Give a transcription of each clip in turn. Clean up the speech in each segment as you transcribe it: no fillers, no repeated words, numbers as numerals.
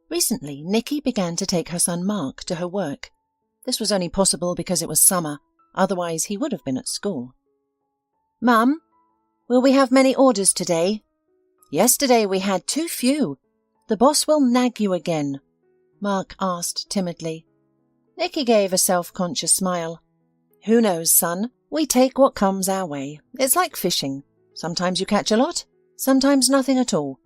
Recently, Nikki began to take her son Mark to her work. This was only possible because it was summer, otherwise he would have been at school. "Mum, will we have many orders today?" "Yesterday we had too few. The boss will nag you again," Mark asked timidly. Nikki gave a self-conscious smile. "Who knows, son? We take what comes our way. It's like fishing. Sometimes you catch a lot, sometimes nothing at all."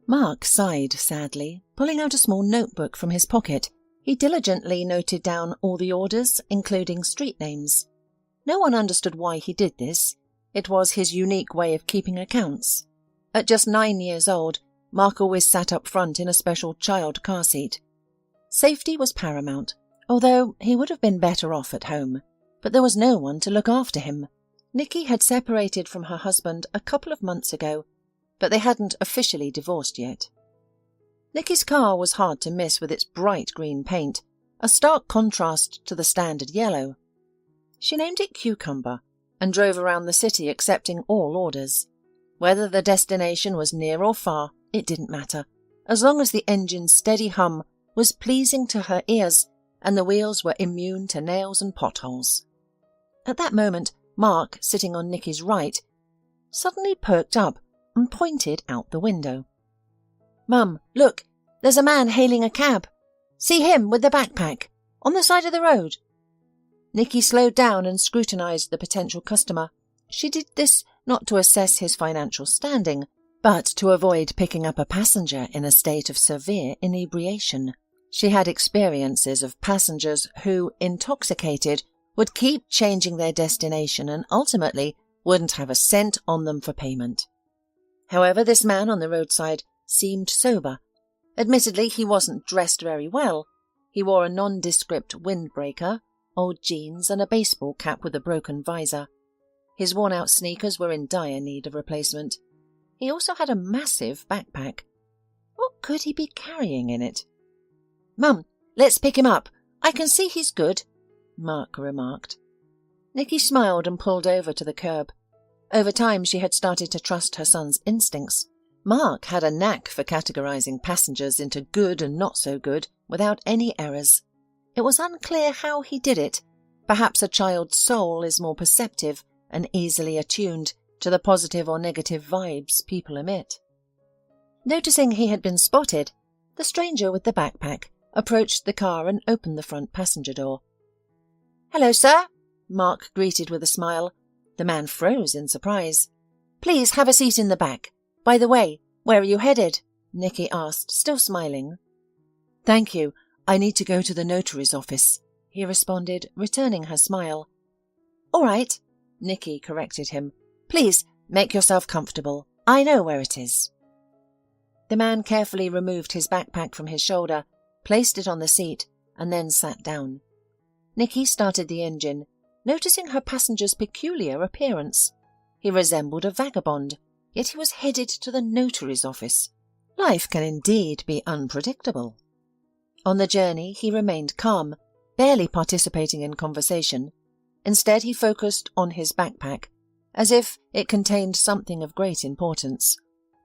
Mark sighed sadly, pulling out a small notebook from his pocket. He diligently noted down all the orders, including street names. No one understood why he did this. It was his unique way of keeping accounts. At just 9 years old, Mark always sat up front in a special child car seat. Safety was paramount, although he would have been better off at home. But there was no one to look after him. Nikki had separated from her husband a couple of months ago, but they hadn't officially divorced yet. Nikki's car was hard to miss with its bright green paint, a stark contrast to the standard yellow. She named it Cucumber and drove around the city accepting all orders. Whether the destination was near or far, it didn't matter, as long as the engine's steady hum was pleasing to her ears and the wheels were immune to nails and potholes. At that moment, Mark, sitting on Nikki's right, suddenly perked up and pointed out the window. "Mum, look, there's a man hailing a cab. See him with the backpack, on the side of the road." Nikki slowed down and scrutinized the potential customer. She did this not to assess his financial standing, but to avoid picking up a passenger in a state of severe inebriation. She had experiences of passengers who, intoxicated, would keep changing their destination and ultimately wouldn't have a cent on them for payment. However, this man on the roadside seemed sober. Admittedly, he wasn't dressed very well. He wore a nondescript windbreaker, old jeans, and a baseball cap with a broken visor. His worn-out sneakers were in dire need of replacement. He also had a massive backpack. What could he be carrying in it? "Mum, let's pick him up. I can see he's good," Mark remarked. Nikki smiled and pulled over to the curb. Over time, she had started to trust her son's instincts. Mark had a knack for categorizing passengers into good and not so good without any errors. It was unclear how he did it. Perhaps a child's soul is more perceptive and easily attuned to the positive or negative vibes people emit. Noticing he had been spotted, the stranger with the backpack approached the car and opened the front passenger door. "Hello, sir," Mark greeted with a smile. The man froze in surprise. "Please have a seat in the back. By the way, where are you headed?" Nikki asked, still smiling. "Thank you. I need to go to the notary's office," he responded, returning her smile. "All right," Nikki corrected him. "Please make yourself comfortable. I know where it is." The man carefully removed his backpack from his shoulder, placed it on the seat, and then sat down. Nikki started the engine, noticing her passenger's peculiar appearance. He resembled a vagabond, yet he was headed to the notary's office. Life can indeed be unpredictable. On the journey, he remained calm, barely participating in conversation. Instead, he focused on his backpack, as if it contained something of great importance.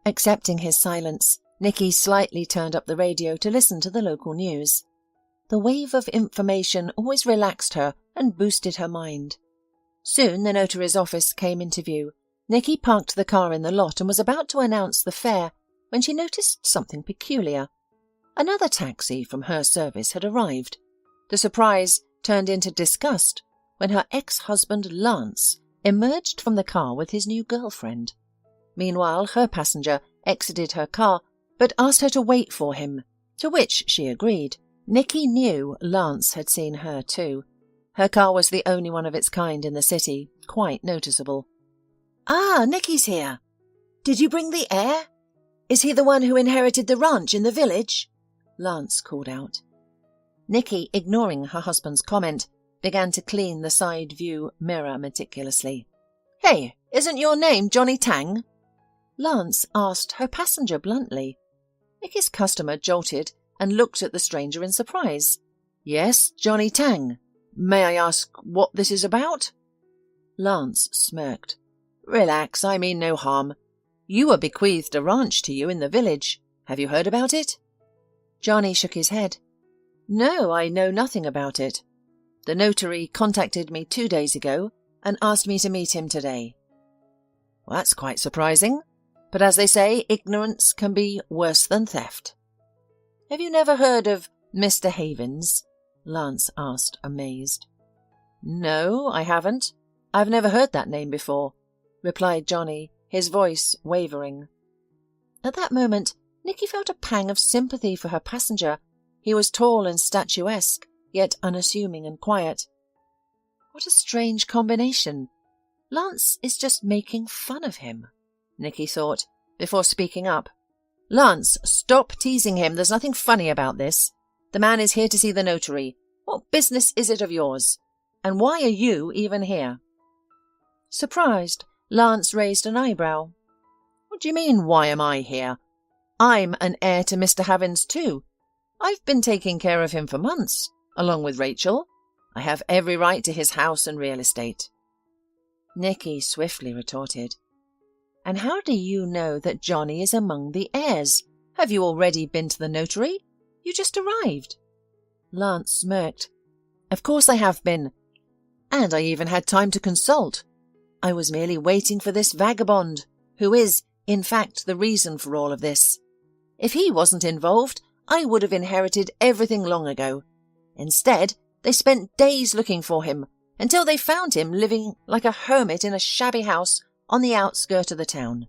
Accepting his silence, Nikki slightly turned up the radio to listen to the local news. The wave of information always relaxed her and boosted her mind. Soon the notary's office came into view. Nikki parked the car in the lot and was about to announce the fare when she noticed something peculiar. Another taxi from her service had arrived. The surprise turned into disgust when her ex-husband Lance emerged from the car with his new girlfriend. Meanwhile, her passenger exited her car but asked her to wait for him, to which she agreed. Nikki knew Lance had seen her too. Her car was the only one of its kind in the city, quite noticeable. "Ah, Nikki's here. Did you bring the heir? Is he the one who inherited the ranch in the village?" Lance called out. Nikki, ignoring her husband's comment, began to clean the side view mirror meticulously. "Hey, isn't your name Johnny Tang?" Lance asked her passenger bluntly. Nikki's customer jolted and looked at the stranger in surprise. "Yes, Johnny Tang. May I ask what this is about?" Lance smirked. "Relax, I mean no harm. You were bequeathed a ranch to you in the village. Have you heard about it?" Johnny shook his head. No, I know nothing about it. The notary contacted me 2 days ago and asked me to meet him today. Well, that's quite surprising, but as they say, ignorance can be worse than theft. Have you never heard of Mr. Havens? Lance asked, amazed. No, I haven't. I've never heard that name before, replied Johnny, his voice wavering. At that moment, Nikki felt a pang of sympathy for her passenger. He was tall and statuesque, yet unassuming and quiet. What a strange combination. Lance is just making fun of him, Nikki thought, before speaking up. Lance, stop teasing him. There's nothing funny about this. The man is here to see the notary. What business is it of yours? And why are you even here? Surprised, Lance raised an eyebrow. What do you mean, why am I here? I'm an heir to Mr. Havens too. I've been taking care of him for months, along with Rachel. I have every right to his house and real estate. Nikki swiftly retorted. And how do you know that Johnny is among the heirs? Have you already been to the notary? You just arrived. Lance smirked. Of course I have been. And I even had time to consult. I was merely waiting for this vagabond, who is, in fact, the reason for all of this. If he wasn't involved, I would have inherited everything long ago. Instead, they spent days looking for him, until they found him living like a hermit in a shabby house on the outskirt of the town.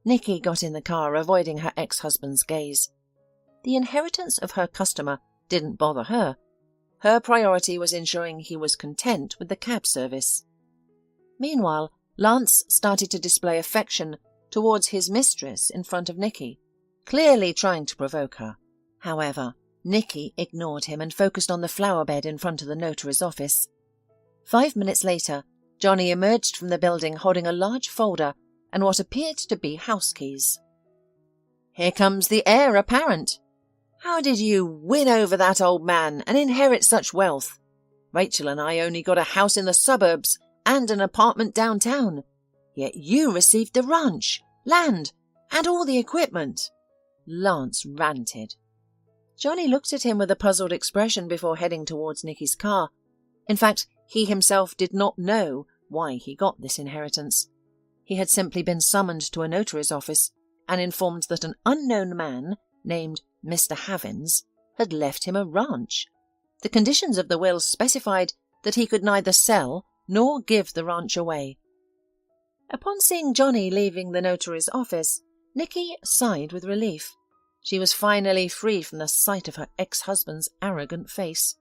Nikki got in the car, avoiding her ex-husband's gaze. The inheritance of her customer didn't bother her. Her priority was ensuring he was content with the cab service. Meanwhile, Lance started to display affection towards his mistress in front of Nikki, clearly trying to provoke her. However, Nikki ignored him and focused on the flower bed in front of the notary's office. 5 minutes later, Johnny emerged from the building holding a large folder and what appeared to be house keys. Here comes the heir apparent. How did you win over that old man and inherit such wealth? Rachel and I only got a house in the suburbs and an apartment downtown. Yet you received the ranch, land, and all the equipment. Lance ranted. Johnny looked at him with a puzzled expression before heading towards Nikki's car. In fact, he himself did not know why he got this inheritance. He had simply been summoned to a notary's office and informed that an unknown man named Mr. Havens had left him a ranch. The conditions of the will specified that he could neither sell nor give the ranch away. Upon seeing Johnny leaving the notary's office, Nikki sighed with relief. She was finally free from the sight of her ex-husband's arrogant face.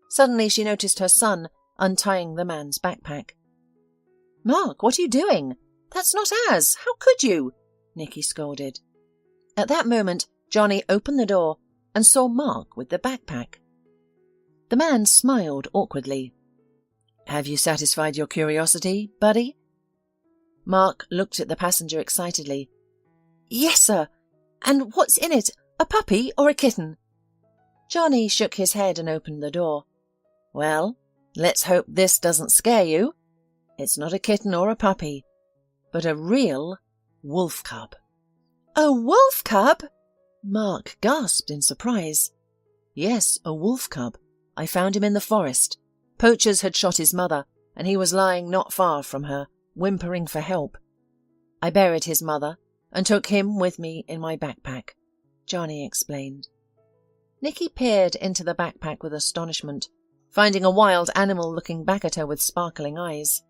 Suddenly she noticed her son untying the man's backpack. "Mark, what are you doing? That's not ours. How could you?" Nikki scolded. At that moment, Johnny opened the door and saw Mark with the backpack. The man smiled awkwardly. "Have you satisfied your curiosity, buddy?" Mark looked at the passenger excitedly. "Yes, sir. And what's in it? A puppy or a kitten?" Johnny shook his head and opened the door. "Well, let's hope this doesn't scare you. It's not a kitten or a puppy, but a real wolf cub." "A wolf cub?" Mark gasped in surprise. "Yes, a wolf cub. I found him in the forest. Poachers had shot his mother, and he was lying not far from her, whimpering for help. I buried his mother and took him with me in my backpack," Johnny explained. Nikki peered into the backpack with astonishment, finding a wild animal looking back at her with sparkling eyes.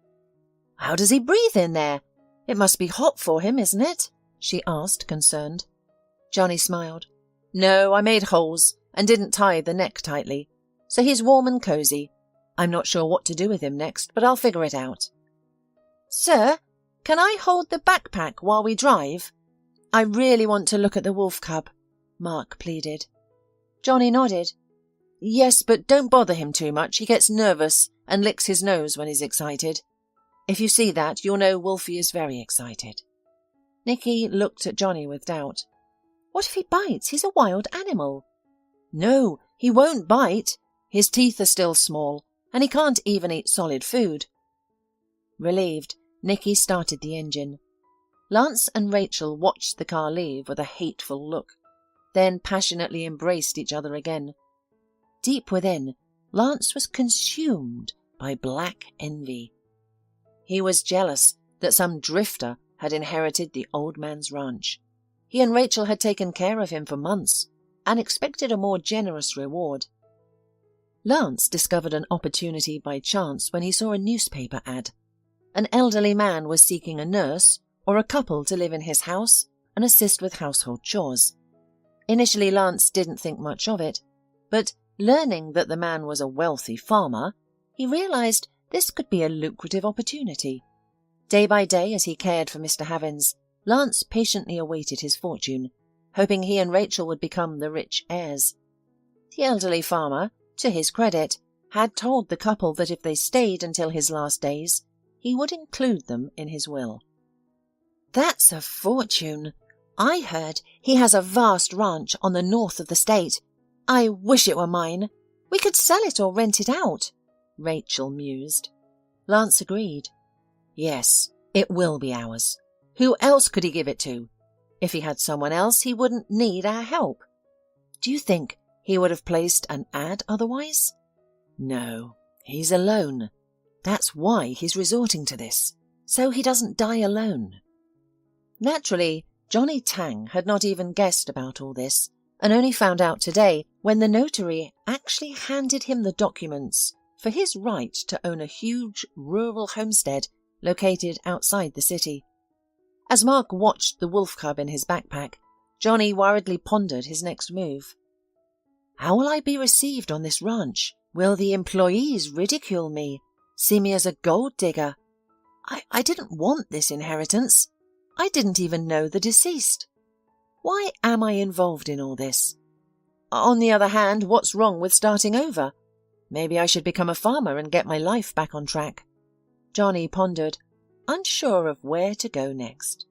"How does he breathe in there? It must be hot for him, isn't it?" she asked, concerned. Johnny smiled. "No, I made holes and didn't tie the neck tightly, so he's warm and cozy. I'm not sure what to do with him next, but I'll figure it out." "Sir, can I hold the backpack while we drive? I really want to look at the wolf cub," Mark pleaded. Johnny nodded. "Yes, but don't bother him too much. He gets nervous and licks his nose when he's excited. If you see that, you'll know Wolfie is very excited." Nikki looked at Johnny with doubt. "What if he bites? He's a wild animal." "No, he won't bite. His teeth are still small, and he can't even eat solid food." Relieved, Nikki started the engine. Lance and Rachel watched the car leave with a hateful look. then passionately embraced each other again. Deep within, Lance was consumed by black envy. He was jealous that some drifter had inherited the old man's ranch. He and Rachel had taken care of him for months and expected a more generous reward. Lance discovered an opportunity by chance when he saw a newspaper ad. An elderly man was seeking a nurse or a couple to live in his house and assist with household chores. Initially, Lance didn't think much of it, but learning that the man was a wealthy farmer, he realized this could be a lucrative opportunity. Day by day, as he cared for Mr. Havens, Lance patiently awaited his fortune, hoping he and Rachel would become the rich heirs. The elderly farmer, to his credit, had told the couple that if they stayed until his last days, he would include them in his will. "That's a fortune. I heard he has a vast ranch on the north of the state. I wish it were mine. We could sell it or rent it out," Rachel mused. Lance agreed. "Yes, it will be ours. Who else could he give it to? If he had someone else, he wouldn't need our help. Do you think he would have placed an ad otherwise?" "No, he's alone. That's why he's resorting to this, so he doesn't die alone." Naturally, Johnny Tang had not even guessed about all this, and only found out today when the notary actually handed him the documents for his right to own a huge rural homestead located outside the city. As Mark watched the wolf cub in his backpack, Johnny worriedly pondered his next move. How will I be received on this ranch? Will the employees ridicule me, see me as a gold digger? I didn't want this inheritance. I didn't even know the deceased. Why am I involved in all this? On the other hand, what's wrong with starting over? Maybe I should become a farmer and get my life back on track. Johnny pondered, unsure of where to go next.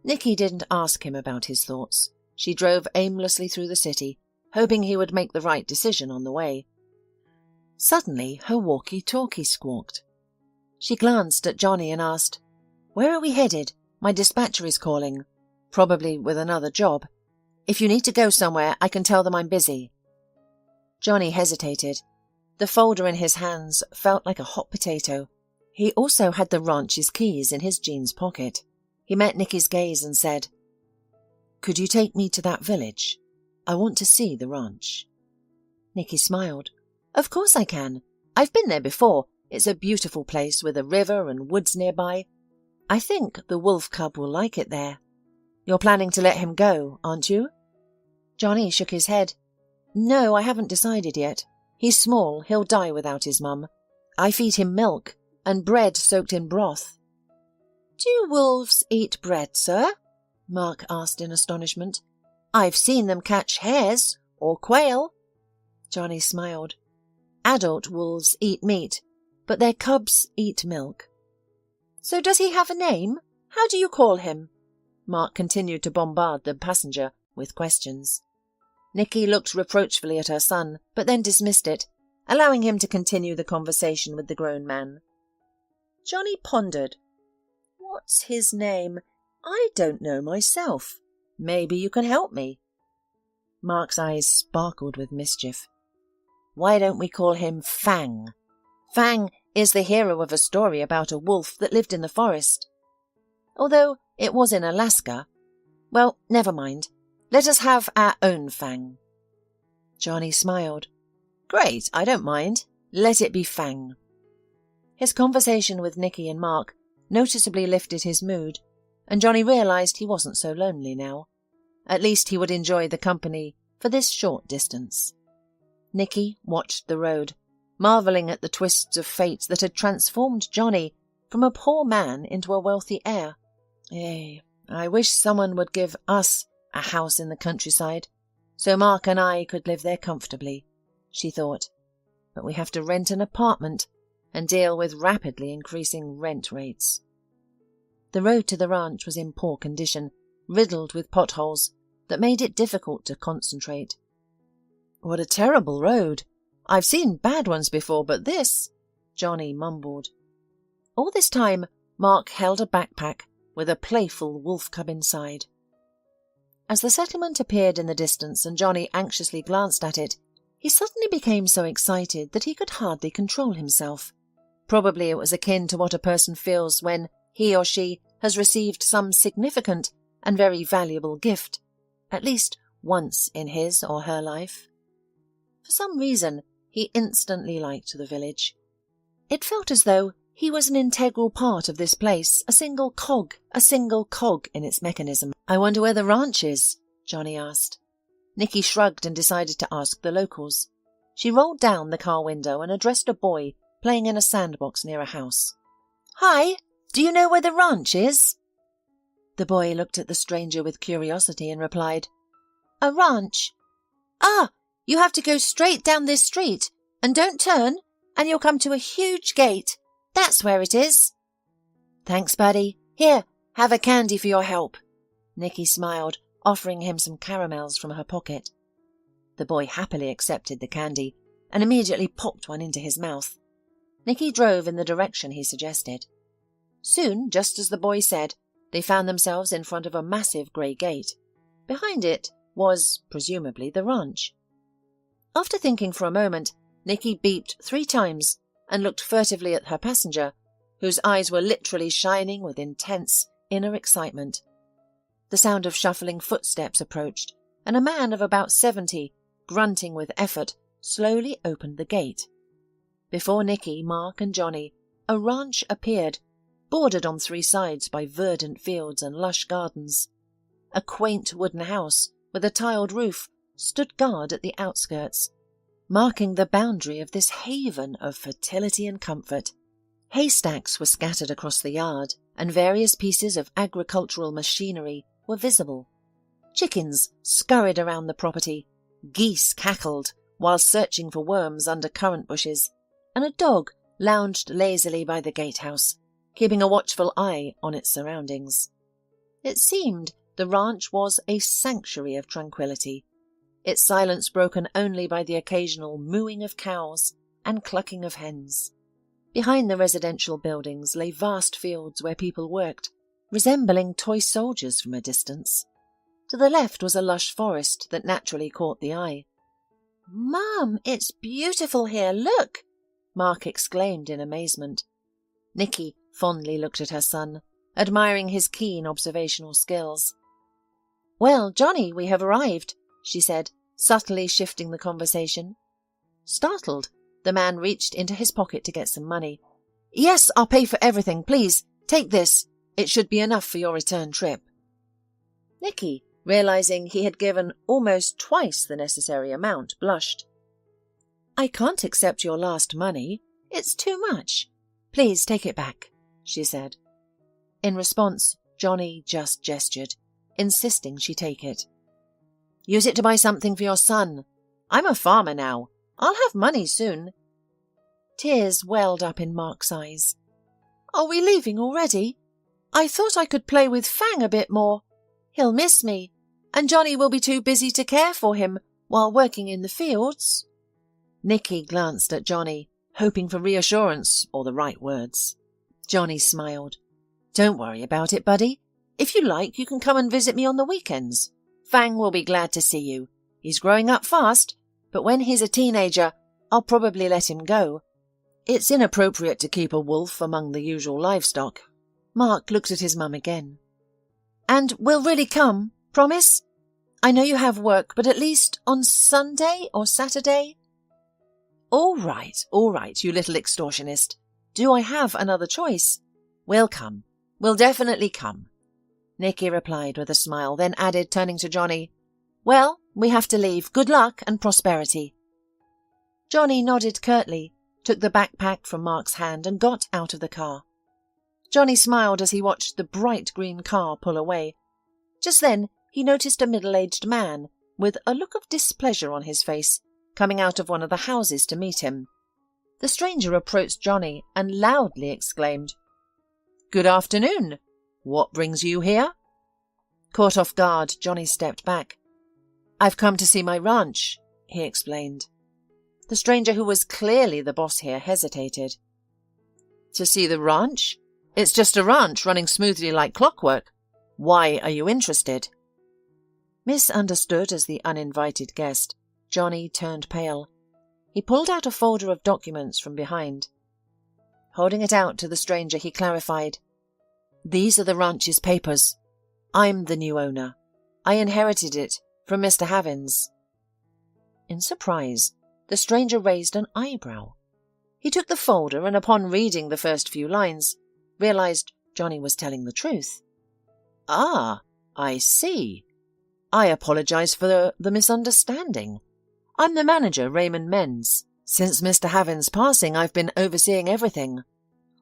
Nikki didn't ask him about his thoughts. She drove aimlessly through the city, hoping he would make the right decision on the way. Suddenly, her walkie-talkie squawked. She glanced at Johnny and asked, "Where are we headed? My dispatcher is calling. Probably with another job. If you need to go somewhere, I can tell them I'm busy." Johnny hesitated. The folder in his hands felt like a hot potato. He also had the ranch's keys in his jeans pocket. He met Nikki's gaze and said, "Could you take me to that village? I want to see the ranch." Nikki smiled. "Of course I can. I've been there before. It's a beautiful place with a river and woods nearby. I think the wolf cub will like it there. You're planning to let him go, aren't you?" Johnny shook his head. "No, I haven't decided yet. He's small. He'll die without his mum. I feed him milk and bread soaked in broth." "Do wolves eat bread, sir?" Mark asked in astonishment. "I've seen them catch hares or quail." Johnny smiled. "Adult wolves eat meat, but their cubs eat milk." "So does he have a name? How do you call him?" Mark continued to bombard the passenger with questions. Nikki looked reproachfully at her son, but then dismissed it, allowing him to continue the conversation with the grown man. Johnny pondered. "What's his name? I don't know myself. Maybe you can help me." Mark's eyes sparkled with mischief. "Why don't we call him Fang? Fang is the hero of a story about a wolf that lived in the forest. Although it was in Alaska. Well, never mind. Let us have our own Fang." Johnny smiled. "Great, I don't mind. Let it be Fang." His conversation with Nikki and Mark noticeably lifted his mood, and Johnny realized he wasn't so lonely now. At least he would enjoy the company for this short distance. Nikki watched the road, marveling at the twists of fate that had transformed Johnny from a poor man into a wealthy heir. I wish someone would give us a house in the countryside, so Mark and I could live there comfortably, she thought. But we have to rent an apartment and deal with rapidly increasing rent rates. The road to the ranch was in poor condition, riddled with potholes that made it difficult to concentrate. "What a terrible road! I've seen bad ones before, but this—" Johnny mumbled. All this time, Mark held a backpack with a playful wolf cub inside. As the settlement appeared in the distance and Johnny anxiously glanced at it, he suddenly became so excited that he could hardly control himself. Probably it was akin to what a person feels when he or she has received some significant and very valuable gift, at least once in his or her life. For some reason, he instantly liked the village. It felt as though he was an integral part of this place, a single cog in its mechanism. "I wonder where the ranch is?" Johnny asked. Nikki shrugged and decided to ask the locals. She rolled down the car window and addressed a boy playing in a sandbox near a house. "Hi, do you know where the ranch is?" The boy looked at the stranger with curiosity and replied, "A ranch? Ah, you have to go straight down this street and don't turn, and you'll come to a huge gate. That's where it is." "Thanks, buddy. Here, have a candy for your help." Nikki smiled, offering him some caramels from her pocket. The boy happily accepted the candy and immediately popped one into his mouth. Nikki drove in the direction he suggested. Soon, just as the boy said, they found themselves in front of a massive grey gate. Behind it was, presumably, the ranch. After thinking for a moment, Nikki beeped 3 times and looked furtively at her passenger, whose eyes were literally shining with intense inner excitement. The sound of shuffling footsteps approached, and a man of about 70, grunting with effort, slowly opened the gate. Before Nikki, Mark and Johnny, a ranch appeared, bordered on 3 sides by verdant fields and lush gardens. A quaint wooden house with a tiled roof stood guard at the outskirts, marking the boundary of this haven of fertility and comfort. Haystacks were scattered across the yard, and various pieces of agricultural machinery were visible. Chickens scurried around the property, geese cackled while searching for worms under currant bushes, and a dog lounged lazily by the gatehouse, keeping a watchful eye on its surroundings. It seemed the ranch was a sanctuary of tranquility, its silence broken only by the occasional mooing of cows and clucking of hens. Behind the residential buildings lay vast fields where people worked, resembling toy soldiers from a distance. To the left was a lush forest that naturally caught the eye. "Mum, it's beautiful here, look!" Mark exclaimed in amazement. Nikki fondly looked at her son, admiring his keen observational skills. "Well, Johnny, we have arrived," she said, subtly shifting the conversation. Startled, the man reached into his pocket to get some money. "Yes, I'll pay for everything. Please, take this. It should be enough for your return trip." Nikki, realizing he had given almost twice the necessary amount, blushed. "I can't accept your last money. It's too much. Please take it back," she said. In response, Johnny just gestured, insisting she take it. "Use it to buy something for your son. I'm a farmer now. I'll have money soon." Tears welled up in Mark's eyes. "Are we leaving already? I thought I could play with Fang a bit more. He'll miss me, and Johnny will be too busy to care for him while working in the fields." Nikki glanced at Johnny, hoping for reassurance or the right words. Johnny smiled. "Don't worry about it, buddy. If you like, you can come and visit me on the weekends. Fang will be glad to see you. He's growing up fast, but when he's a teenager, I'll probably let him go. It's inappropriate to keep a wolf among the usual livestock." Mark looked at his mum again. "And we'll really come, promise? I know you have work, but at least on Sunday or Saturday?" All right, you little extortionist. Do I have another choice? We'll come. We'll definitely come." Nikki replied with a smile, then added, turning to Johnny, "Well, we have to leave. Good luck and prosperity." Johnny nodded curtly, took the backpack from Mark's hand and got out of the car. Johnny smiled as he watched the bright green car pull away. Just then he noticed a middle-aged man with a look of displeasure on his face coming out of one of the houses to meet him. The stranger approached Johnny and loudly exclaimed, "Good afternoon. What brings you here?" Caught off guard, Johnny stepped back. "I've come to see my ranch," he explained. The stranger, who was clearly the boss here, hesitated. "To see the ranch? It's just a ranch running smoothly like clockwork. Why are you interested?" Misunderstood as the uninvited guest, Johnny turned pale. He pulled out a folder of documents from behind. Holding it out to the stranger, he clarified, "These are the ranch's papers. I'm the new owner. I inherited it from Mr. Havins." In surprise, the stranger raised an eyebrow. He took the folder and, upon reading the first few lines, realized Johnny was telling the truth. "Ah, I see. I apologize for the misunderstanding. I'm the manager, Raymond Menz. Since Mr. Havins' passing, I've been overseeing everything.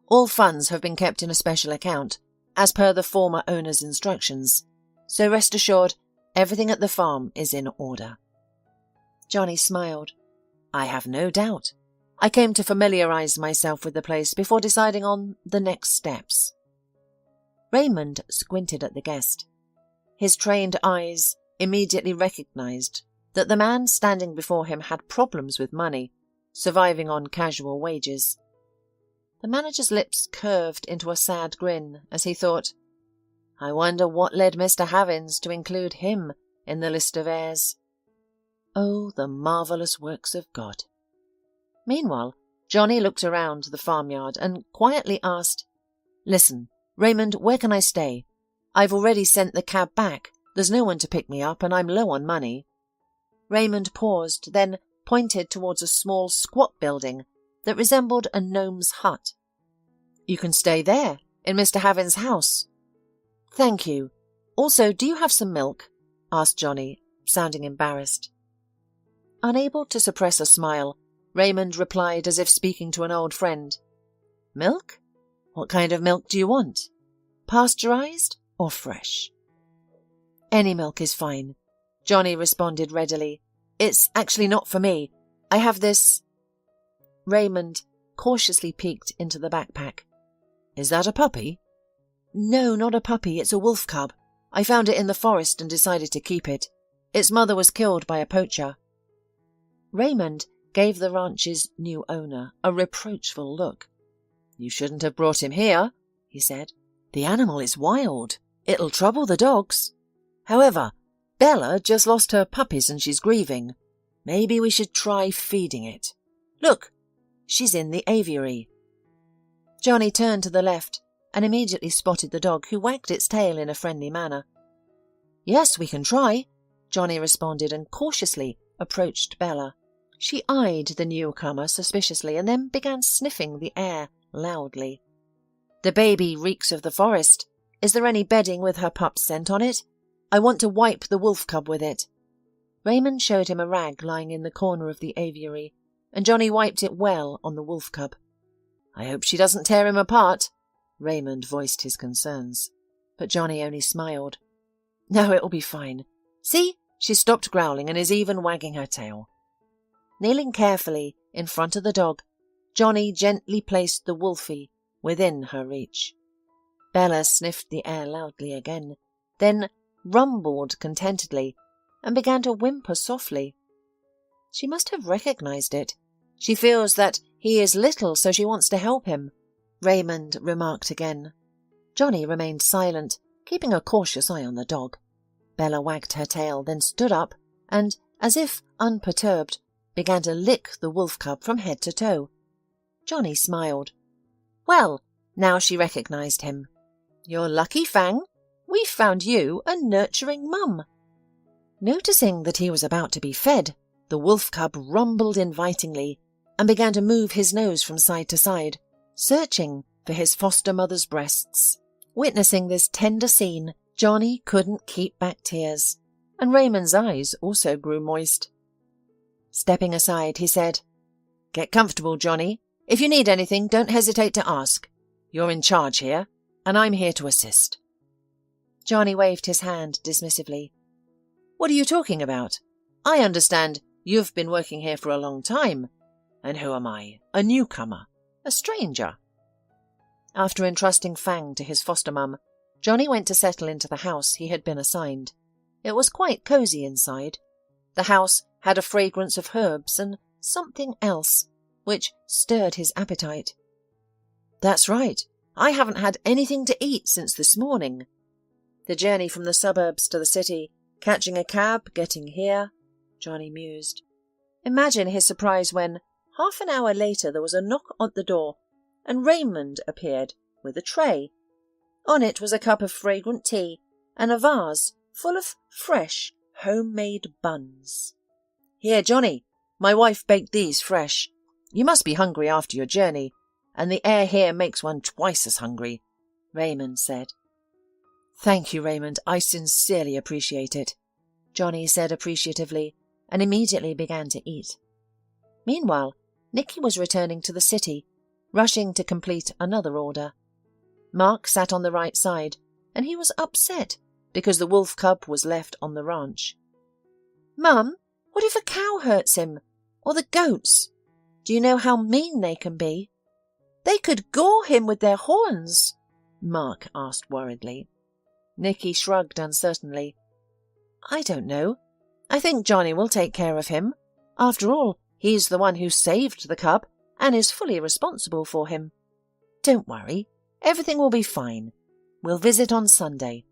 All funds have been kept in a special account, as per the former owner's instructions, so rest assured everything at the farm is in order." Johnny smiled. "I have no doubt. I came to familiarize myself with the place before deciding on the next steps." Raymond squinted at the guest. His trained eyes immediately recognized that the man standing before him had problems with money, surviving on casual wages. The manager's lips curved into a sad grin as he thought, "I wonder what led Mr. Havins to include him in the list of heirs. Oh, the marvellous works of God." Meanwhile, Johnny looked around the farmyard and quietly asked, "Listen, Raymond, where can I stay? I've already sent the cab back. There's no one to pick me up and I'm low on money." Raymond paused, then pointed towards a small squat building that resembled a gnome's hut. "You can stay there, in Mr. Havins' house." "Thank you. Also, do you have some milk?" asked Johnny, sounding embarrassed. Unable to suppress a smile, Raymond replied as if speaking to an old friend. "Milk? What kind of milk do you want? Pasteurized or fresh?" "Any milk is fine," Johnny responded readily. "It's actually not for me. I have this—" Raymond cautiously peeked into the backpack. "Is that a puppy?" "No, not a puppy. It's a wolf cub. I found it in the forest and decided to keep it. Its mother was killed by a poacher." Raymond gave the ranch's new owner a reproachful look. "You shouldn't have brought him here," he said. "The animal is wild. It'll trouble the dogs. However, Bella just lost her puppies and she's grieving. Maybe we should try feeding it. Look, she's in the aviary." Johnny turned to the left and immediately spotted the dog, who wagged its tail in a friendly manner. "Yes, we can try," Johnny responded and cautiously approached Bella. She eyed the newcomer suspiciously and then began sniffing the air loudly. "The baby reeks of the forest. Is there any bedding with her pup's scent on it? I want to wipe the wolf cub with it." Raymond showed him a rag lying in the corner of the aviary, and Johnny wiped it well on the wolf cub. "I hope she doesn't tear him apart," Raymond voiced his concerns, but Johnny only smiled. "No, it'll be fine. See, she's stopped growling and is even wagging her tail." Kneeling carefully in front of the dog, Johnny gently placed the wolfie within her reach. Bella sniffed the air loudly again, then rumbled contentedly and began to whimper softly. She must have recognized it. "She feels that he is little, so she wants to help him," Raymond remarked again. Johnny remained silent, keeping a cautious eye on the dog. Bella wagged her tail, then stood up and, as if unperturbed, began to lick the wolf cub from head to toe. Johnny smiled. Well, now she recognized him. "You're lucky, Fang. We've found you a nurturing mum." Noticing that he was about to be fed, the wolf cub rumbled invitingly and began to move his nose from side to side, searching for his foster mother's breasts. Witnessing this tender scene, Johnny couldn't keep back tears, and Raymond's eyes also grew moist. Stepping aside, he said, "Get comfortable, Johnny. If you need anything, don't hesitate to ask. You're in charge here, and I'm here to assist." Johnny waved his hand dismissively. "What are you talking about? I understand you've been working here for a long time. And who am I? A newcomer? A stranger?" After entrusting Fang to his foster mum, Johnny went to settle into the house he had been assigned. It was quite cosy inside. The house had a fragrance of herbs and something else, which stirred his appetite. "That's right. I haven't had anything to eat since this morning." The journey from the suburbs to the city Catching a cab, getting here, Johnny mused. Imagine his surprise when, half an hour later, there was a knock at the door, and Raymond appeared with a tray. On it was a cup of fragrant tea and a vase full of fresh, homemade buns. Here, Johnny, my wife baked these fresh. You must be hungry after your journey, and the air here makes one twice as hungry, Raymond said. Thank you, Raymond. I sincerely appreciate it, Johnny said appreciatively, and immediately began to eat. Meanwhile, Nikki was returning to the city, rushing to complete another order. Mark sat on the right side, and he was upset because the wolf cub was left on the ranch. Mum, what if a cow hurts him? Or the goats? Do you know how mean they can be? They could gore him with their horns, Mark asked worriedly. Nikki shrugged uncertainly. I don't know. I think Johnny will take care of him. After all, he's the one who saved the cub and is fully responsible for him. Don't worry. Everything will be fine. We'll visit on Sunday.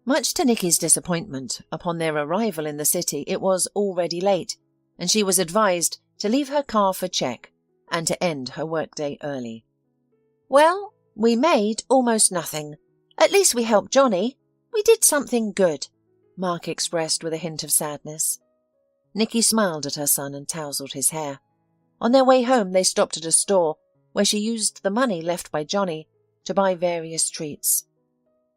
Much to Nikki's disappointment, upon their arrival in the city it was already late, and she was advised to leave her car for check and to end her workday early. Well, we made almost nothing. At least we helped Johnny. We did something good, Mark expressed with a hint of sadness. Nikki smiled at her son and tousled his hair. On their way home they stopped at a store where she used the money left by Johnny to buy various treats.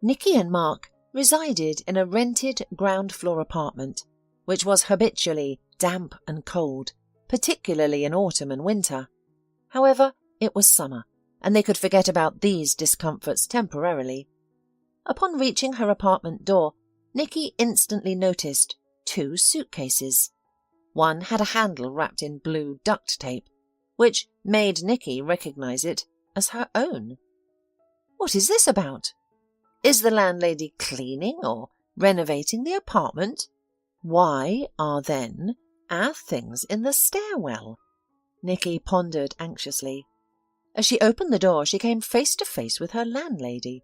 Nikki and Mark resided in a rented ground-floor apartment, which was habitually damp and cold, particularly in autumn and winter. However, it was summer, and they could forget about these discomforts temporarily. Upon reaching her apartment door, Nikki instantly noticed 2 suitcases. One had a handle wrapped in blue duct tape, which made Nikki recognize it as her own. What is this about? Is the landlady cleaning or renovating the apartment? Why are then our things in the stairwell? Nikki pondered anxiously. As she opened the door, she came face to face with her landlady.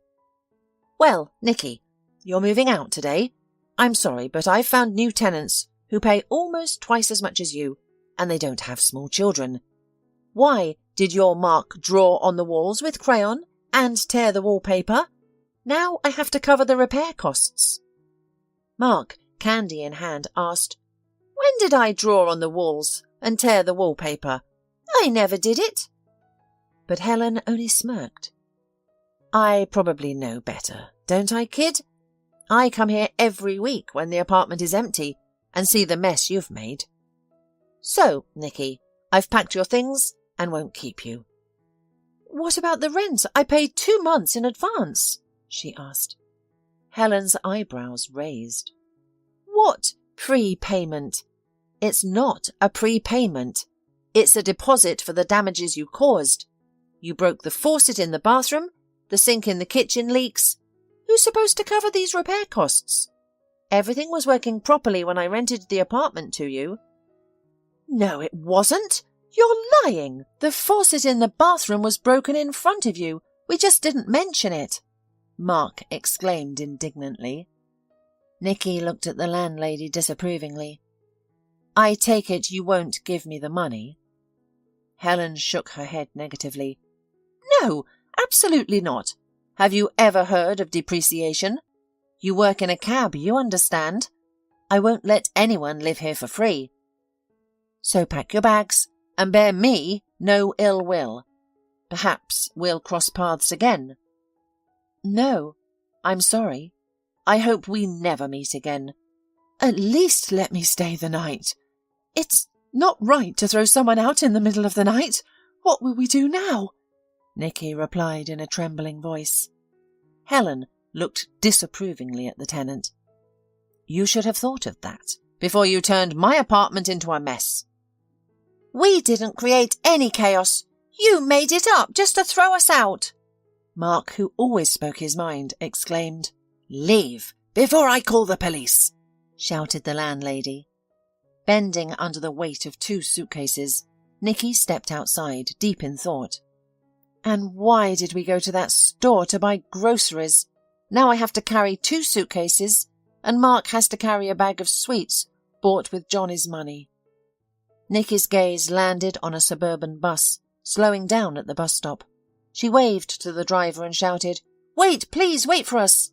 Well, Nikki, you're moving out today. I'm sorry, but I've found new tenants who pay almost twice as much as you, and they don't have small children. Why did your Mark draw on the walls with crayon and tear the wallpaper? Now I have to cover the repair costs. Mark, candy in hand, asked, When did I draw on the walls and tear the wallpaper? I never did it. But Helen only smirked. I probably know better, don't I, kid? I come here every week when the apartment is empty and see the mess you've made. So, Nikki, I've packed your things and won't keep you. What about the rent? I paid 2 months in advance, she asked. Helen's eyebrows raised. What prepayment? It's not a prepayment. It's a deposit for the damages you caused. You broke the faucet in the bathroom, the sink in the kitchen leaks. Who's supposed to cover these repair costs? Everything was working properly when I rented the apartment to you. No, it wasn't. You're lying. The faucet in the bathroom was broken in front of you. We just didn't mention it, Mark exclaimed indignantly. Nikki looked at the landlady disapprovingly. I take it you won't give me the money? Helen shook her head negatively. No, absolutely not. Have you ever heard of depreciation? You work in a cab, you understand. I won't let anyone live here for free. So pack your bags and bear me no ill will. Perhaps we'll cross paths again. No, I'm sorry. I hope we never meet again. At least let me stay the night. It's not right to throw someone out in the middle of the night. What will we do now? Nikki replied in a trembling voice. Helen looked disapprovingly at the tenant. You should have thought of that before you turned my apartment into a mess. We didn't create any chaos. You made it up just to throw us out. Mark, who always spoke his mind, exclaimed, Leave before I call the police, shouted the landlady. Bending under the weight of 2 suitcases, Nikki stepped outside, deep in thought. And why did we go to that store to buy groceries? Now I have to carry 2 suitcases, and Mark has to carry a bag of sweets bought with Johnny's money. Nikki's gaze landed on a suburban bus, slowing down at the bus stop. She waved to the driver and shouted, "Wait, please, wait for us!"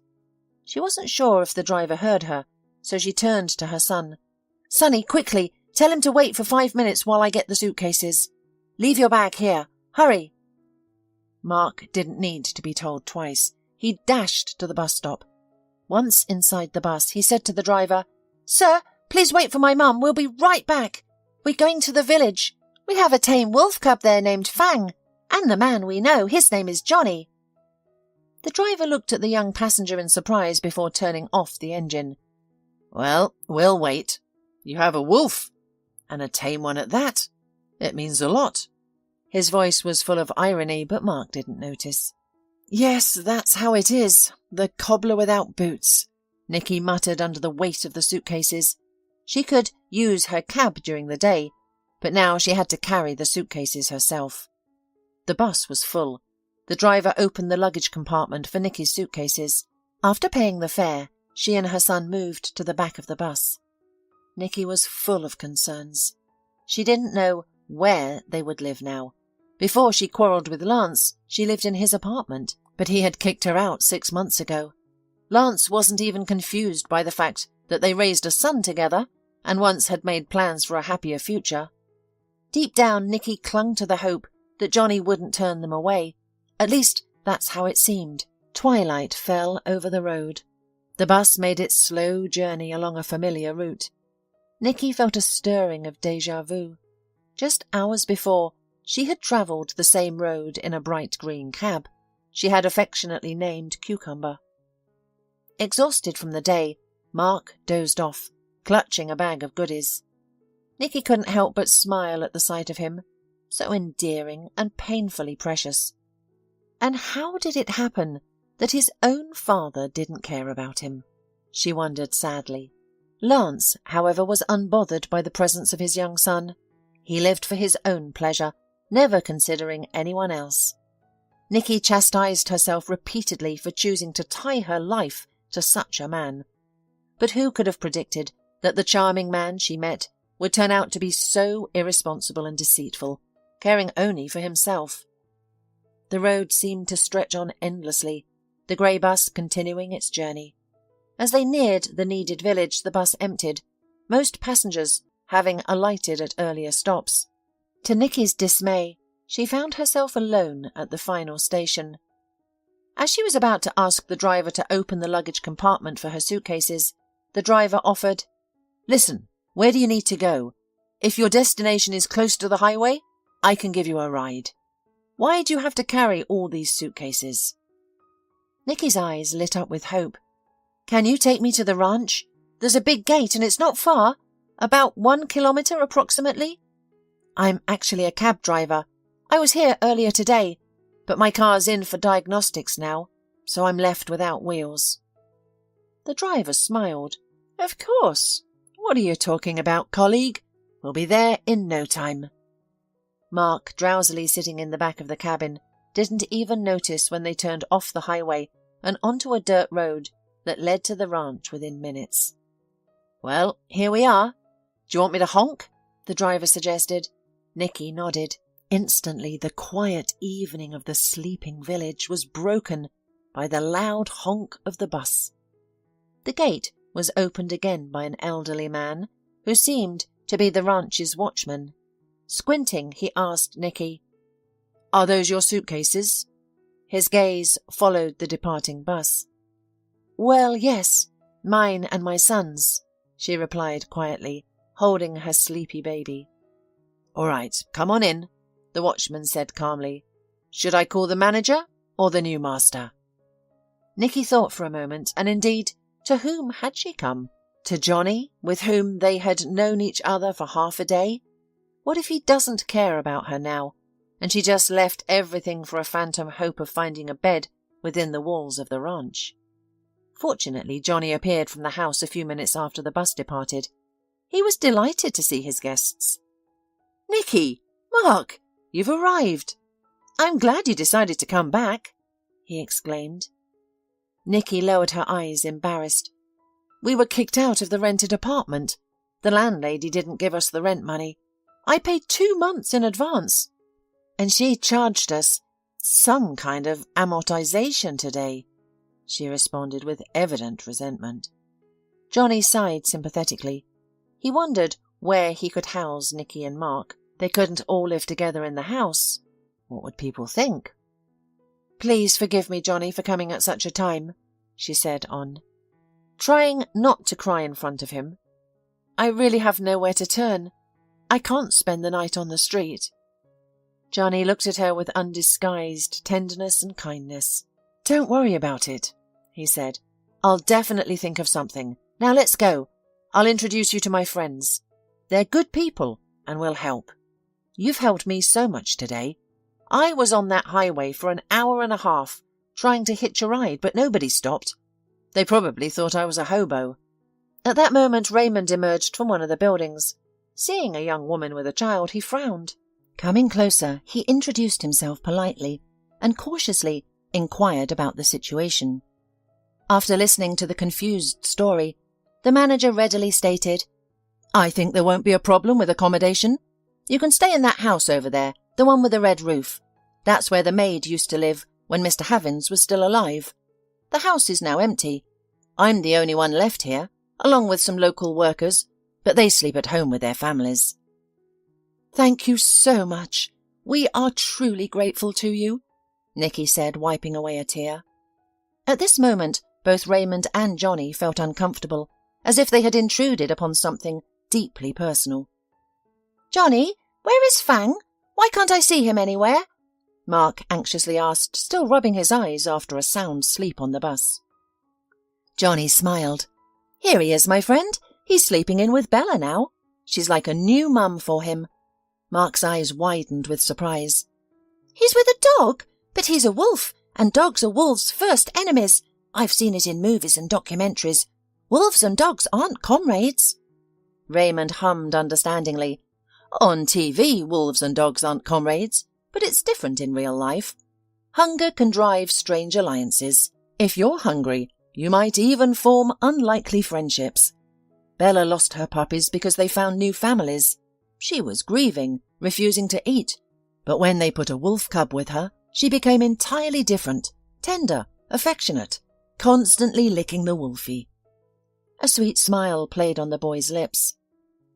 She wasn't sure if the driver heard her, so she turned to her son. "Sonny, quickly, tell him to wait for 5 minutes while I get the suitcases. Leave your bag here. Hurry!" Mark didn't need to be told twice. He dashed to the bus stop. Once inside the bus, he said to the driver, "Sir, please wait for my mum. We'll be right back. We're going to the village. We have a tame wolf cub there named Fang, and the man we know, his name is Johnny." The driver looked at the young passenger in surprise before turning off the engine. "Well, we'll wait. You have a wolf, and a tame one at that. It means a lot." His voice was full of irony, but Mark didn't notice. "Yes, that's how it is. The cobbler without boots," Nikki muttered under the weight of the suitcases. She could use her cab during the day, but now she had to carry the suitcases herself. The bus was full. The driver opened the luggage compartment for Nikki's suitcases. After paying the fare, she and her son moved to the back of the bus. Nikki was full of concerns. She didn't know where they would live now. Before she quarrelled with Lance, she lived in his apartment, but he had kicked her out 6 months ago. Lance wasn't even confused by the fact that they raised a son together and once had made plans for a happier future. Deep down, Nikki clung to the hope that Johnny wouldn't turn them away. At least, that's how it seemed. Twilight fell over the road. The bus made its slow journey along a familiar route. Nikki felt a stirring of déjà vu. Just hours before, she had travelled the same road in a bright green cab she had affectionately named Cucumber. Exhausted from the day, Mark dozed off, clutching a bag of goodies. Nikki couldn't help but smile at the sight of him, so endearing and painfully precious. And how did it happen that his own father didn't care about him? She wondered sadly. Lance, however, was unbothered by the presence of his young son. He lived for his own pleasure, never considering anyone else. Nikki chastised herself repeatedly for choosing to tie her life to such a man. But who could have predicted that the charming man she met would turn out to be so irresponsible and deceitful, caring only for himself? The road seemed to stretch on endlessly, the grey bus continuing its journey. As they neared the needed village, the bus emptied, most passengers having alighted at earlier stops. To Nikki's dismay, she found herself alone at the final station. As she was about to ask the driver to open the luggage compartment for her suitcases, the driver offered, "Listen, where do you need to go? If your destination is close to the highway, I can give you a ride. Why do you have to carry all these suitcases?" Nikki's eyes lit up with hope. "Can you take me to the ranch? There's a big gate and it's not far, about 1 kilometre approximately. I'm actually a cab driver. I was here earlier today, but my car's in for diagnostics now, so I'm left without wheels." The driver smiled. "Of course. What are you talking about, colleague? We'll be there in no time." Mark, drowsily sitting in the back of the cabin, didn't even notice when they turned off the highway and onto a dirt road that led to the ranch within minutes. "Well, here we are. Do you want me to honk?" the driver suggested. Nikki nodded. Instantly, the quiet evening of the sleeping village was broken by the loud honk of the bus. The gate was opened again by an elderly man who seemed to be the ranch's watchman. Squinting, he asked Nikki, "Are those your suitcases?" His gaze followed the departing bus. "Well, yes, mine and my son's," she replied quietly, holding her sleepy baby. "All right, come on in," the watchman said calmly. "Should I call the manager or the new master?" Nikki thought for a moment, and indeed, to whom had she come? To Johnny, with whom they had known each other for half a day? What if he doesn't care about her now, and she just left everything for a phantom hope of finding a bed within the walls of the ranch? Fortunately, Johnny appeared from the house a few minutes after the bus departed. He was delighted to see his guests. "Nikki! Mark! You've arrived! I'm glad you decided to come back," he exclaimed. Nikki lowered her eyes, embarrassed. We were kicked out of the rented apartment. The landlady didn't give us the rent money. I paid 2 months in advance. And she charged us some kind of amortization today, she responded with evident resentment. Johnny sighed sympathetically. He wondered where he could house Nikki and Mark. They couldn't all live together in the house. What would people think? Please forgive me, Johnny, for coming at such a time, she said on, trying not to cry in front of him. I really have nowhere to turn. I can't spend the night on the street. Johnny looked at her with undisguised tenderness and kindness. Don't worry about it, he said. I'll definitely think of something. Now let's go. I'll introduce you to my friends. They're good people and will help. You've helped me so much today. I was on that highway for an hour and a half, trying to hitch a ride, but nobody stopped. They probably thought I was a hobo. At that moment, Raymond emerged from one of the buildings. Seeing a young woman with a child, he frowned. Coming closer, he introduced himself politely and cautiously inquired about the situation. After listening to the confused story, the manager readily stated, I think there won't be a problem with accommodation. You can stay in that house over there, the one with the red roof. That's where the maid used to live when Mr. Havins was still alive. The house is now empty. I'm the only one left here, along with some local workers, but they sleep at home with their families. Thank you so much. We are truly grateful to you, Nikki said, wiping away a tear. At this moment, both Raymond and Johnny felt uncomfortable, as if they had intruded upon something deeply personal. Johnny, where is Fang? Why can't I see him anywhere? Mark anxiously asked, still rubbing his eyes after a sound sleep on the bus. Johnny smiled. Here he is, my friend. He's sleeping in with Bella now. She's like a new mum for him. Mark's eyes widened with surprise. He's with a dog? But he's a wolf, and dogs are wolves' first enemies. I've seen it in movies and documentaries. Wolves and dogs aren't comrades. Raymond hummed understandingly. On TV, wolves and dogs aren't comrades, but it's different in real life. Hunger can drive strange alliances. If you're hungry, you might even form unlikely friendships. Bella lost her puppies because they found new families. She was grieving, refusing to eat. But when they put a wolf cub with her, she became entirely different, tender, affectionate, constantly licking the wolfie. A sweet smile played on the boy's lips.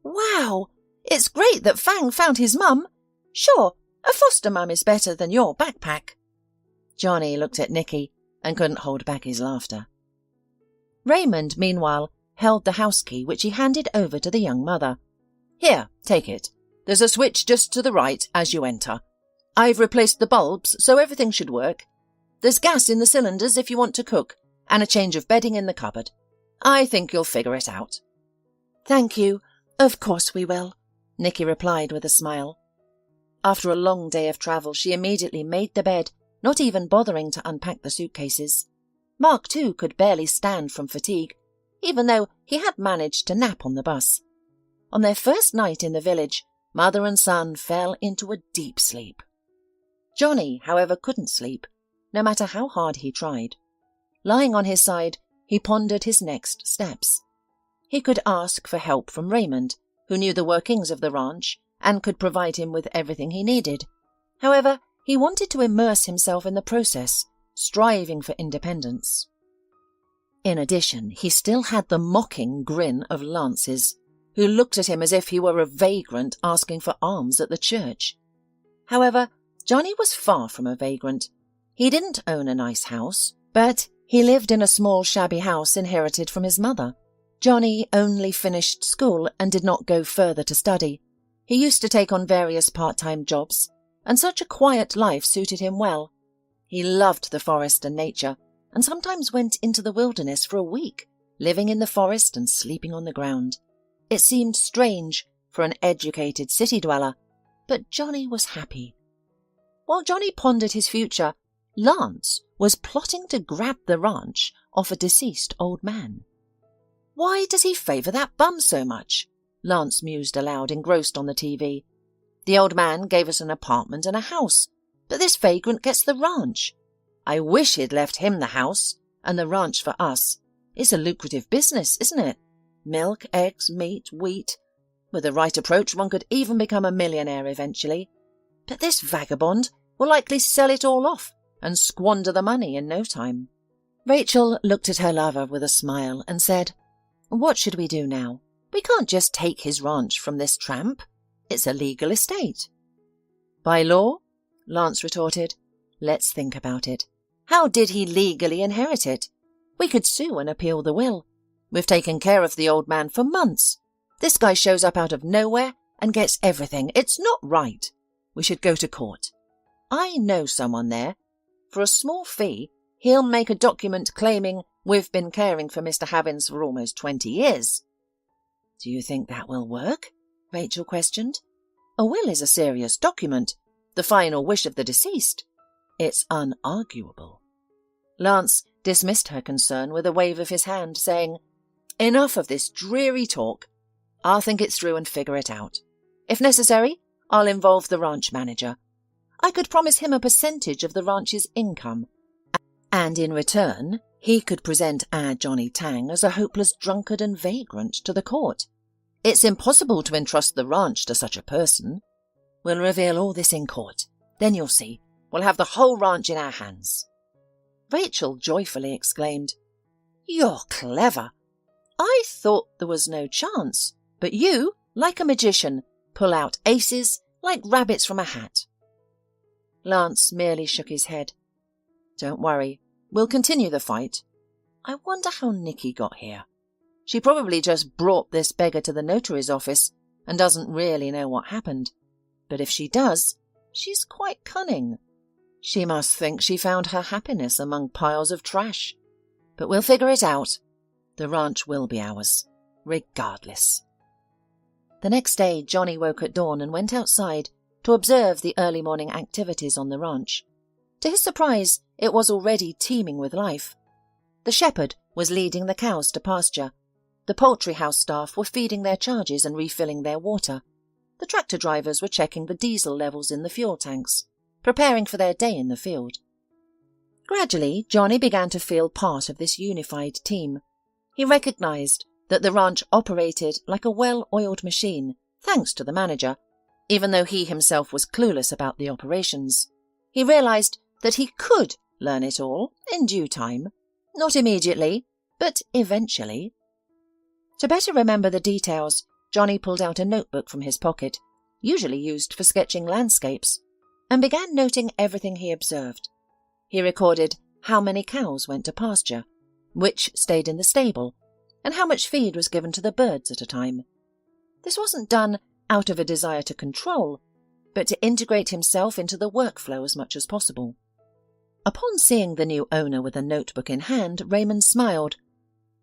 Wow! It's great that Fang found his mum. Sure, a foster mum is better than your backpack. Johnny looked at Nikki and couldn't hold back his laughter. Raymond, meanwhile, held the house key, which he handed over to the young mother. Here, take it. There's a switch just to the right as you enter. I've replaced the bulbs, so everything should work. There's gas in the cylinders if you want to cook, and a change of bedding in the cupboard. I think you'll figure it out. Thank you. Of course we will, Nikki replied with a smile. After a long day of travel, she immediately made the bed, not even bothering to unpack the suitcases. Mark, too, could barely stand from fatigue, even though he had managed to nap on the bus. On their first night in the village, mother and son fell into a deep sleep. Johnny, however, couldn't sleep, no matter how hard he tried. Lying on his side, he pondered his next steps. He could ask for help from Raymond, who knew the workings of the ranch and could provide him with everything he needed. However, he wanted to immerse himself in the process, striving for independence. In addition, he still had the mocking grin of Lance's, who looked at him as if he were a vagrant asking for alms at the church. However, Johnny was far from a vagrant. He didn't own a nice house, but he lived in a small shabby house inherited from his mother. Johnny only finished school and did not go further to study. He used to take on various part-time jobs, and such a quiet life suited him well. He loved the forest and nature, and sometimes went into the wilderness for a week, living in the forest and sleeping on the ground. It seemed strange for an educated city dweller, but Johnny was happy. While Johnny pondered his future, Lance was plotting to grab the ranch off a deceased old man. Why does he favour that bum so much? Lance mused aloud, engrossed on the TV. The old man gave us an apartment and a house, but this vagrant gets the ranch. I wish he'd left him the house and the ranch for us. It's a lucrative business, isn't it? Milk, eggs, meat, wheat. With the right approach, one could even become a millionaire eventually. But this vagabond will likely sell it all off and squander the money in no time. Rachel looked at her lover with a smile and said, "What should we do now? We can't just take his ranch from this tramp. It's a legal estate." "By law?" Lance retorted. "Let's think about it. How did he legally inherit it? We could sue and appeal the will. We've taken care of the old man for months. This guy shows up out of nowhere and gets everything. It's not right. We should go to court. I know someone there. For a small fee, he'll make a document claiming we've been caring for Mr. Havins for almost 20 years. "Do you think that will work?" Rachel questioned. "A will is a serious document, the final wish of the deceased. It's unarguable." Lance dismissed her concern with a wave of his hand, saying, "Enough of this dreary talk. I'll think it through and figure it out. If necessary, I'll involve the ranch manager. I could promise him a percentage of the ranch's income, and in return, he could present our Johnny Tang as a hopeless drunkard and vagrant to the court. It's impossible to entrust the ranch to such a person. We'll reveal all this in court. Then you'll see. We'll have the whole ranch in our hands." Rachel joyfully exclaimed, "You're clever. I thought there was no chance, but you, like a magician, pull out aces like rabbits from a hat." Lance merely shook his head. "Don't worry. We'll continue the fight. I wonder how Nikki got here. She probably just brought this beggar to the notary's office and doesn't really know what happened. But if she does, she's quite cunning. She must think she found her happiness among piles of trash. But we'll figure it out. The ranch will be ours, regardless." The next day, Johnny woke at dawn and went outside to observe the early morning activities on the ranch. To his surprise, it was already teeming with life. The shepherd was leading the cows to pasture. The poultry house staff were feeding their charges and refilling their water. The tractor drivers were checking the diesel levels in the fuel tanks, preparing for their day in the field. Gradually, Johnny began to feel part of this unified team. He recognized that the ranch operated like a well-oiled machine, thanks to the manager, even though he himself was clueless about the operations. He realized that he could learn it all in due time. Not immediately, but eventually. To better remember the details, Johnny pulled out a notebook from his pocket, usually used for sketching landscapes, and began noting everything he observed. He recorded how many cows went to pasture, which stayed in the stable, and how much feed was given to the birds at a time. This wasn't done out of a desire to control, but to integrate himself into the workflow as much as possible. Upon seeing the new owner with a notebook in hand, Raymond smiled.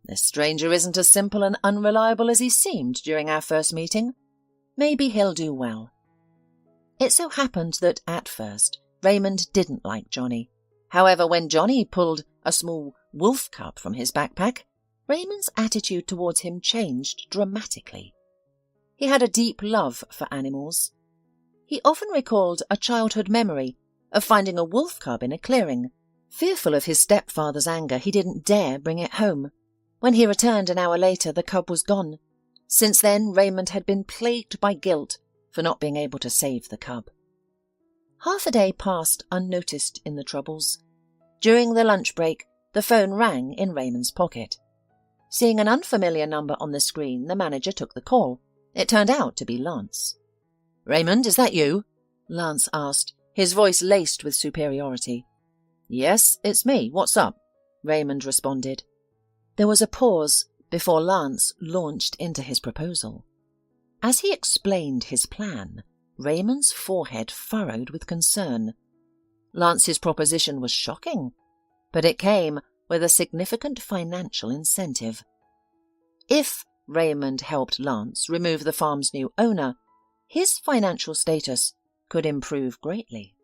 "This stranger isn't as simple and unreliable as he seemed during our first meeting. Maybe he'll do well." It so happened that, at first, Raymond didn't like Johnny. However, when Johnny pulled a small wolf cub from his backpack, Raymond's attitude towards him changed dramatically. He had a deep love for animals. He often recalled a childhood memory of finding a wolf cub in a clearing. Fearful of his stepfather's anger, he didn't dare bring it home. When he returned an hour later, the cub was gone. Since then, Raymond had been plagued by guilt for not being able to save the cub. Half a day passed unnoticed in the Troubles. During the lunch break, the phone rang in Raymond's pocket. Seeing an unfamiliar number on the screen, the manager took the call. It turned out to be Lance. "Raymond, is that you?" Lance asked, his voice laced with superiority. "Yes, it's me. What's up?" Raymond responded. There was a pause before Lance launched into his proposal. As he explained his plan, Raymond's forehead furrowed with concern. Lance's proposition was shocking, but it came with a significant financial incentive. If Raymond helped Lance remove the farm's new owner, his financial status could improve greatly.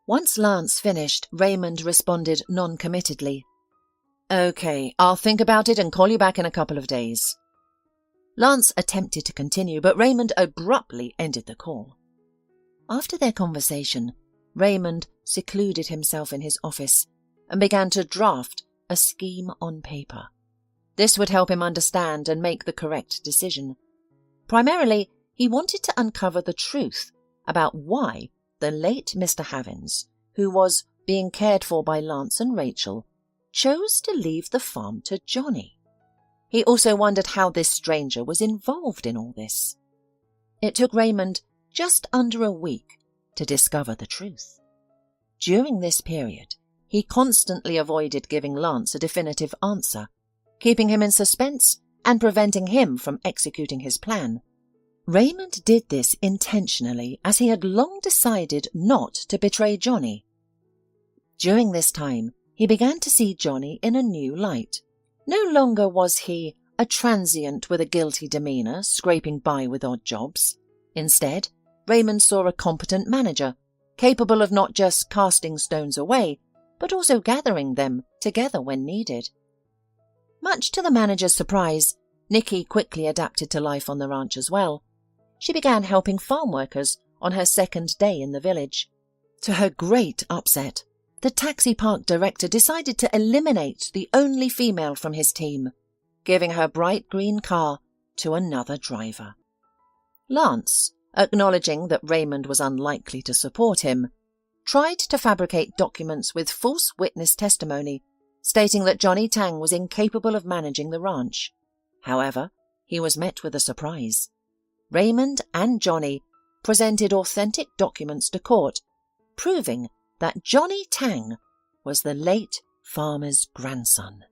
Once Lance finished, Raymond responded non-committedly. "Okay, I'll think about it and call you back in a couple of days." Lance attempted to continue, but Raymond abruptly ended the call. After their conversation, Raymond secluded himself in his office and began to draft a scheme on paper. This would help him understand and make the correct decision. Primarily, he wanted to uncover the truth about why the late Mr. Havins, who was being cared for by Lance and Rachel, chose to leave the farm to Johnny. He also wondered how this stranger was involved in all this. It took Raymond just under a week to discover the truth. During this period, he constantly avoided giving Lance a definitive answer, keeping him in suspense and preventing him from executing his plan. Raymond did this intentionally, as he had long decided not to betray Johnny. During this time, he began to see Johnny in a new light. No longer was he a transient with a guilty demeanour, scraping by with odd jobs. Instead, Raymond saw a competent manager, capable of not just casting stones away, but also gathering them together when needed. Much to the manager's surprise, Nikki quickly adapted to life on the ranch as well. She began helping farm workers on her second day in the village. To her great upset, the taxi park director decided to eliminate the only female from his team, giving her bright green car to another driver. Lance, acknowledging that Raymond was unlikely to support him, tried to fabricate documents with false witness testimony, stating that Johnny Tang was incapable of managing the ranch. However, he was met with a surprise. Raymond and Johnny presented authentic documents to court, proving that Johnny Tang was the late farmer's grandson.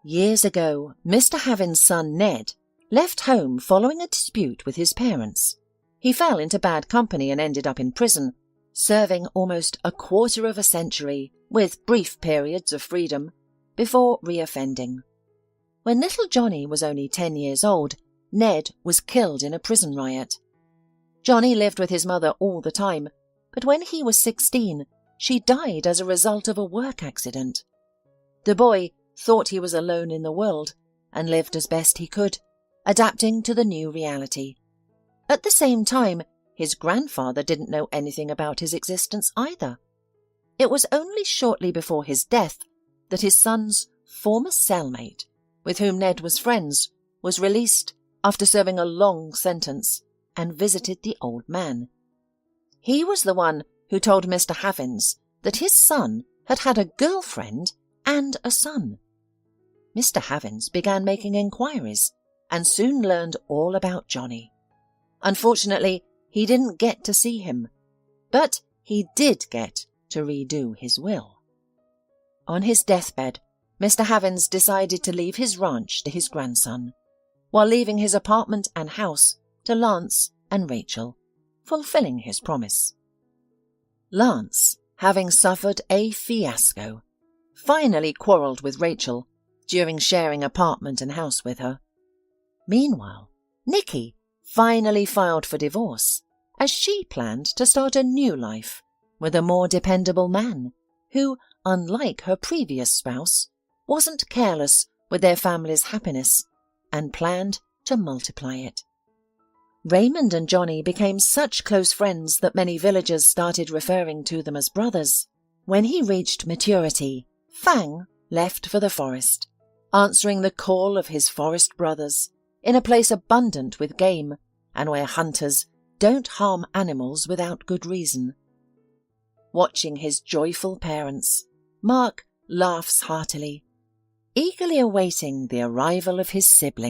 Years ago, Mr. Havins' son Ned left home following a dispute with his parents. He fell into bad company and ended up in prison, serving almost a quarter of a century, with brief periods of freedom, before reoffending. When little Johnny was only 10 years old, Ned was killed in a prison riot. Johnny lived with his mother all the time, but when he was 16, she died as a result of a work accident. The boy thought he was alone in the world and lived as best he could, adapting to the new reality. At the same time, his grandfather didn't know anything about his existence either. It was only shortly before his death that his son's former cellmate, with whom Ned was friends, was released after serving a long sentence and visited the old man. He was the one who told Mr. Havins that his son had had a girlfriend and a son. Mr. Havins began making inquiries and soon learned all about Johnny. Unfortunately, he didn't get to see him, but he did get to redo his will. On his deathbed, Mr. Havins decided to leave his ranch to his grandson, while leaving his apartment and house to Lance and Rachel, fulfilling his promise. Lance, having suffered a fiasco, finally quarrelled with Rachel during sharing apartment and house with her. Meanwhile, Nikki finally filed for divorce, as she planned to start a new life with a more dependable man who, unlike her previous spouse, wasn't careless with their family's happiness and planned to multiply it. Raymond and Johnny became such close friends that many villagers started referring to them as brothers. When he reached maturity, Fang left for the forest, answering the call of his forest brothers in a place abundant with game and where hunters don't harm animals without good reason. Watching his joyful parents, Mark laughs heartily, eagerly awaiting the arrival of his siblings.